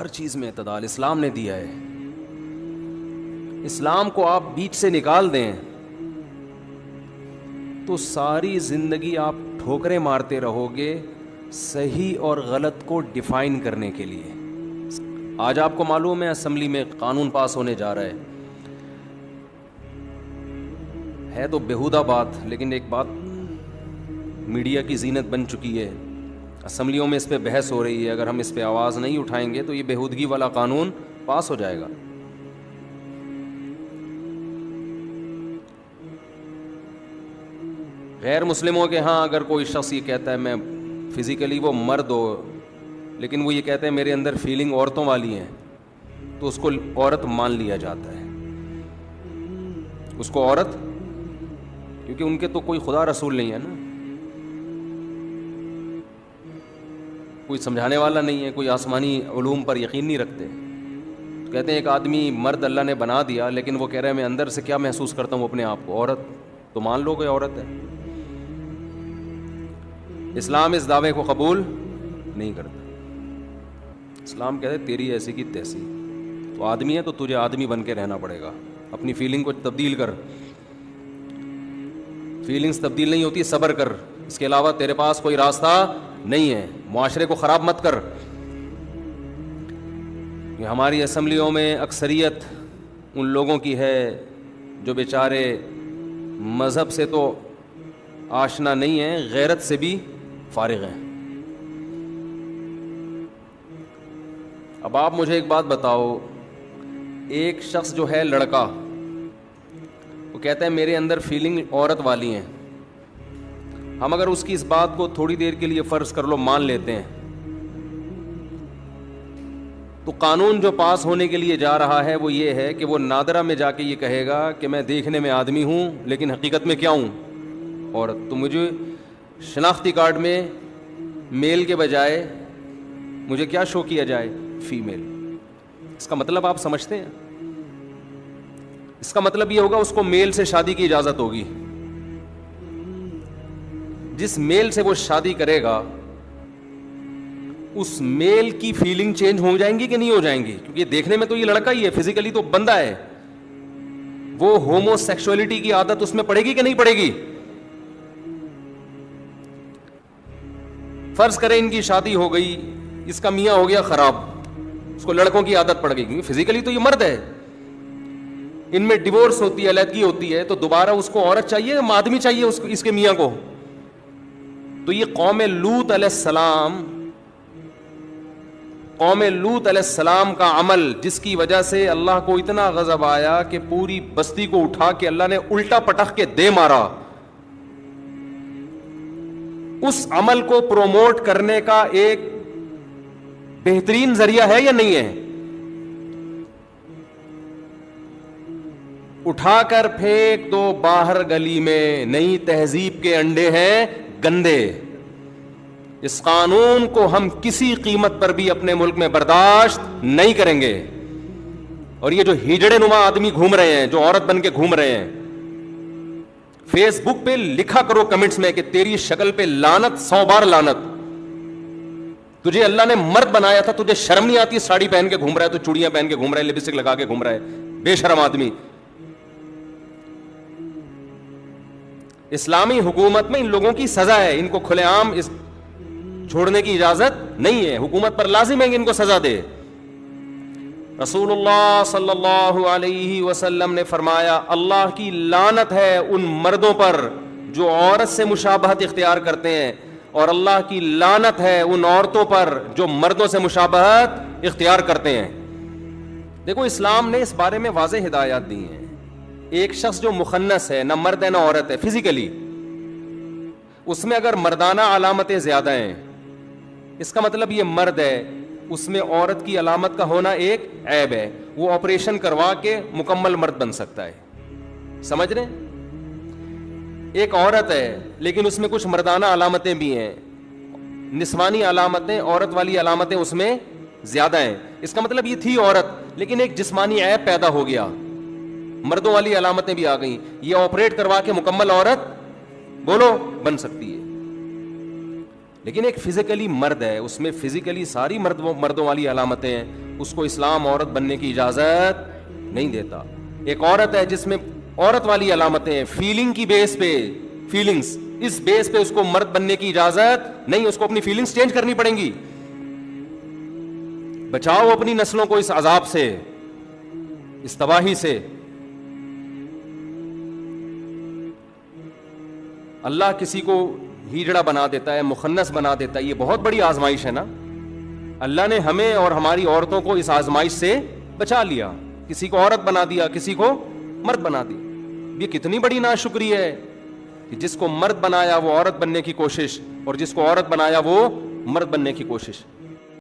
ہر چیز میں اعتدال اسلام نے دیا ہے. اسلام کو آپ بیچ سے نکال دیں تو ساری زندگی آپ ٹھوکریں مارتے رہو گے صحیح اور غلط کو ڈیفائن کرنے کے لیے. آج آپ کو معلوم ہے اسمبلی میں قانون پاس ہونے جا رہا ہے تو بیہودہ بات, لیکن ایک بات میڈیا کی زینت بن چکی ہے. اسمبلیوں میں اس پہ بحث ہو رہی ہے, اگر ہم اس پہ آواز نہیں اٹھائیں گے تو یہ بیہودگی والا قانون پاس ہو جائے گا. غیر مسلموں کے ہاں اگر کوئی شخص یہ کہتا ہے میں فزیکلی وہ مرد ہو لیکن وہ یہ کہتے ہیں میرے اندر فیلنگ عورتوں والی ہیں, تو اس کو عورت مان لیا جاتا ہے. اس کو عورت, کیونکہ ان کے تو کوئی خدا رسول نہیں ہے نا, کوئی سمجھانے والا نہیں ہے, کوئی آسمانی علوم پر یقین نہیں رکھتے. کہتے ہیں ایک آدمی مرد اللہ نے بنا دیا لیکن وہ کہہ رہا ہے میں اندر سے کیا محسوس کرتا ہوں اپنے آپ کو عورت, تو مان لو کہ عورت ہے. اسلام اس دعوے کو قبول نہیں کرتا. اسلام کہتے ہیں تیری ایسی کی تیسی, تو آدمی ہے تو تجھے آدمی بن کے رہنا پڑے گا. اپنی فیلنگ کو تبدیل کر, فیلنگز تبدیل نہیں ہوتی, صبر کر, اس کے علاوہ تیرے پاس کوئی راستہ نہیں ہے. معاشرے کو خراب مت کر. ہماری اسمبلیوں میں اکثریت ان لوگوں کی ہے جو بیچارے مذہب سے تو آشنا نہیں ہیں, غیرت سے بھی فارغ ہیں. اب آپ مجھے ایک بات بتاؤ, ایک شخص جو ہے لڑکا, وہ کہتا ہے میرے اندر فیلنگ عورت والی ہیں. ہم اگر اس کی اس بات کو تھوڑی دیر کے لیے فرض کر لو مان لیتے ہیں, تو قانون جو پاس ہونے کے لیے جا رہا ہے وہ یہ ہے کہ وہ نادرہ میں جا کے یہ کہے گا کہ میں دیکھنے میں آدمی ہوں لیکن حقیقت میں کیا ہوں, عورت. تو مجھے شناختی کارڈ میں میل کے بجائے مجھے کیا شو کیا جائے, فیمیل. اس کا مطلب آپ سمجھتے ہیں؟ اس کا مطلب یہ ہوگا اس کو میل سے شادی کی اجازت ہوگی. جس میل سے وہ شادی کرے گا اس میل کی فیلنگ چینج ہو جائیں گی کہ نہیں ہو جائیں گی؟ کیونکہ دیکھنے میں تو یہ لڑکا ہی ہے, فزیکلی تو بندہ ہے. وہ ہومو سیکسولیٹی کی عادت اس میں پڑے گی کہ نہیں پڑے گی؟ فرض کریں ان کی شادی ہو گئی, اس کا میاں ہو گیا خراب, اس کو لڑکوں کی عادت پڑ گئی, کیونکہ فزیکلی تو یہ مرد ہے. ان میں ڈیورس ہوتی ہے, علیحدگی ہوتی ہے, تو دوبارہ اس کو عورت چاہیے, آدمی چاہیے اس کے میاں کو. تو یہ قوم لوط علیہ السلام کا عمل, جس کی وجہ سے اللہ کو اتنا غضب آیا کہ پوری بستی کو اٹھا کے اللہ نے الٹا پٹخ کے دے مارا, اس عمل کو پروموٹ کرنے کا ایک بہترین ذریعہ ہے یا نہیں ہے؟ اٹھا کر پھینک دو باہر گلی میں, نئی تہذیب کے انڈے ہیں گندے. اس قانون کو ہم کسی قیمت پر بھی اپنے ملک میں برداشت نہیں کریں گے. اور یہ جو ہجڑے نما آدمی گھوم رہے ہیں, جو عورت بن کے گھوم رہے ہیں, فیس بک پہ لکھا کرو کمنٹس میں کہ تیری شکل پہ لعنت, 100 بار لعنت. تجھے اللہ نے مرد بنایا تھا, تجھے شرم نہیں آتی؟ ساڑی پہن کے گھوم رہا ہے, تو چوڑیاں پہن کے گھوم رہا ہے, لپسٹک لگا کے گھوم رہا ہے, بے شرم آدمی. اسلامی حکومت میں ان لوگوں کی سزا ہے, ان کو کھلے عام چھوڑنے کی اجازت نہیں ہے. حکومت پر لازم ہے کہ ان کو سزا دے. رسول اللہ صلی اللہ علیہ وسلم نے فرمایا اللہ کی لعنت ہے ان مردوں پر جو عورت سے مشابہت اختیار کرتے ہیں, اور اللہ کی لعنت ہے ان عورتوں پر جو مردوں سے مشابہت اختیار کرتے ہیں. دیکھو اسلام نے اس بارے میں واضح ہدایات دی ہیں. ایک شخص جو مخنث ہے, نہ مرد ہے نہ عورت ہے, فزیکلی اس میں اگر مردانہ علامتیں زیادہ ہیں, اس کا مطلب یہ مرد ہے, اس میں عورت کی علامت کا ہونا ایک عیب ہے. وہ آپریشن کروا کے مکمل مرد بن سکتا ہے. سمجھ رہے؟ ایک عورت ہے لیکن اس میں کچھ مردانہ علامتیں بھی ہیں, نسوانی علامتیں, عورت والی علامتیں اس میں زیادہ ہیں. اس کا مطلب یہ تھی عورت لیکن ایک جسمانی عیب پیدا ہو گیا, مردوں والی علامتیں بھی آ گئیں, یہ آپریٹ کروا کے مکمل عورت بولو بن سکتی ہے. لیکن ایک فزیکلی مرد ہے, اس میں فزیکلی ساری مردوں والی علامتیں ہیں, اس کو اسلام عورت بننے کی اجازت نہیں دیتا. ایک عورت ہے جس میں عورت والی علامتیں ہیں, فیلنگ کی بیس پہ, فیلنگز, اس بیس پہ اس کو مرد بننے کی اجازت نہیں, اس کو اپنی فیلنگز چینج کرنی پڑیں گی. بچاؤ اپنی نسلوں کو اس عذاب سے, اس تباہی سے. اللہ کسی کو ہیجڑا بنا دیتا ہے, مخنث بنا دیتا ہے, یہ بہت بڑی آزمائش ہے نا. اللہ نے ہمیں اور ہماری عورتوں کو اس آزمائش سے بچا لیا, کسی کو عورت بنا دیا, کسی کو مرد بنا دیا. یہ کتنی بڑی ناشکری ہے کہ جس کو مرد بنایا وہ عورت بننے کی کوشش, اور جس کو عورت بنایا وہ مرد بننے کی کوشش.